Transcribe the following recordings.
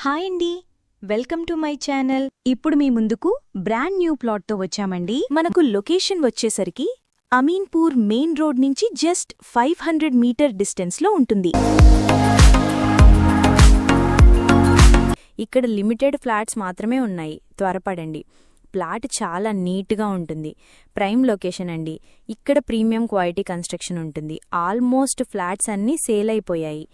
Hi అండి, welcome to my channel. ఇప్పుడు మీ ముందుకు బ్రాండ్ న్యూ ప్లాట్తో వచ్చామండి. మనకు లొకేషన్ వచ్చేసరికి అమీన్పూర్ మెయిన్ రోడ్ నుంచి జస్ట్ 500 మీటర్ డిస్టెన్స్లో ఉంటుంది. ఇక్కడ లిమిటెడ్ ఫ్లాట్స్ మాత్రమే ఉన్నాయి, త్వరపడండి. ప్లాట్ చాలా నీట్గా ఉంటుంది. ప్రైమ్ లొకేషన్ అండి. ఇక్కడ ప్రీమియం క్వాలిటీ కన్స్ట్రక్షన్ ఉంటుంది. ఆల్మోస్ట్ ఫ్లాట్స్ అన్నీ సేల్ అయిపోయాయి.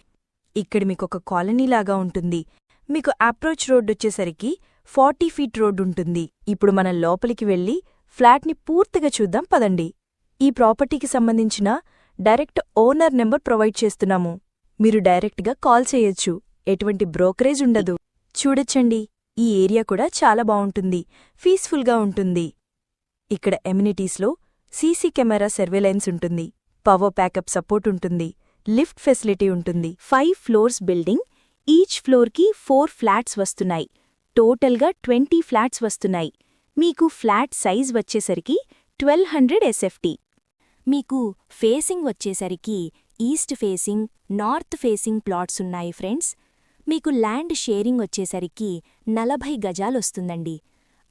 ఇక్కడ మీకొక కాలనీలాగా ఉంటుంది. మీకు అప్రోచ్ రోడ్ వచ్చేసరికి 40 ఫీట్ రోడ్ ఉంటుంది. ఇప్పుడు మనం లోపలికి వెళ్ళి ఫ్లాట్ని పూర్తిగా చూద్దాం పదండి. ఈ ప్రాపర్టీకి సంబంధించిన డైరెక్ట్ ఓనర్ నెంబర్ ప్రొవైడ్ చేస్తున్నాము. మీరు డైరెక్ట్గా కాల్ చేయొచ్చు. ఎటువంటి బ్రోకరేజ్ ఉండదు. చూడొచ్చండి, ఈ ఏరియా కూడా చాలా బావుంటుంది, పీస్ఫుల్గా ఉంటుంది. ఇక్కడ ఎమ్యూనిటీస్లో సీసీ కెమెరా సర్వేలెన్స్ ఉంటుంది, పవర్ బ్యాకప్ సపోర్ట్ ఉంటుంది, లిఫ్ట్ ఫెసిలిటీ ఉంటుంది. 5 ఫ్లోర్స్ బిల్డింగ్. ఈచ్ ఫ్లోర్కి 4 ఫ్లాట్స్ వస్తున్నాయి. టోటల్గా 20 ఫ్లాట్స్ వస్తున్నాయి. మీకు ఫ్లాట్ సైజ్ వచ్చేసరికి 1200 SFT. మీకు ఫేసింగ్ వచ్చేసరికి east facing, north facing plots ఉన్నాయి ఫ్రెండ్స్. మీకు ల్యాండ్ షేరింగ్ వచ్చేసరికి 40 గజాలొస్తుందండి.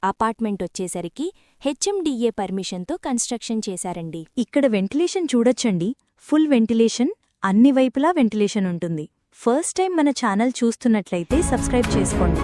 అపార్ట్మెంట్ వచ్చేసరికి HMDA పర్మిషన్తో కన్స్ట్రక్షన్ చేశారండి. ఇక్కడ వెంటిలేషన్ చూడొచ్చండి, ఫుల్ వెంటిలేషన్, అన్ని వైపులా వెంటిలేషన్ ఉంటుంది. ఫస్ట్ టైం మన ఛానల్ చూస్తున్నట్లయితే సబ్స్క్రైబ్ చేసుకోండి.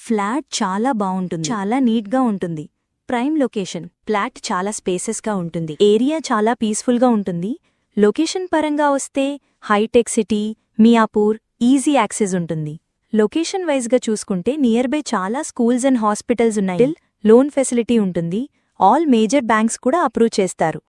ఫ్లాట్ చాలా బావుంటుంది, చాలా నీట్గా ఉంటుంది. Prime location. ఫ్లాట్ చాలా స్పేసెస్గా ఉంటుంది. ఏరియా చాలా పీస్ఫుల్గా ఉంటుంది. లొకేషన్ పరంగా వస్తే హైటెక్ సిటీ, మియాపూర్, ఈజీ యాక్సెస్ ఉంటుంది. లొకేషన్ వైజ్గా చూసుకుంటే నియర్ బై చాలా స్కూల్స్ అండ్ హాస్పిటల్స్ ఉన్నాయి. లోన్ ఫెసిలిటీ ఉంటుంది. ఆల్ మేజర్ బ్యాంక్స్ కూడా అప్రూవ్ చేస్తారు.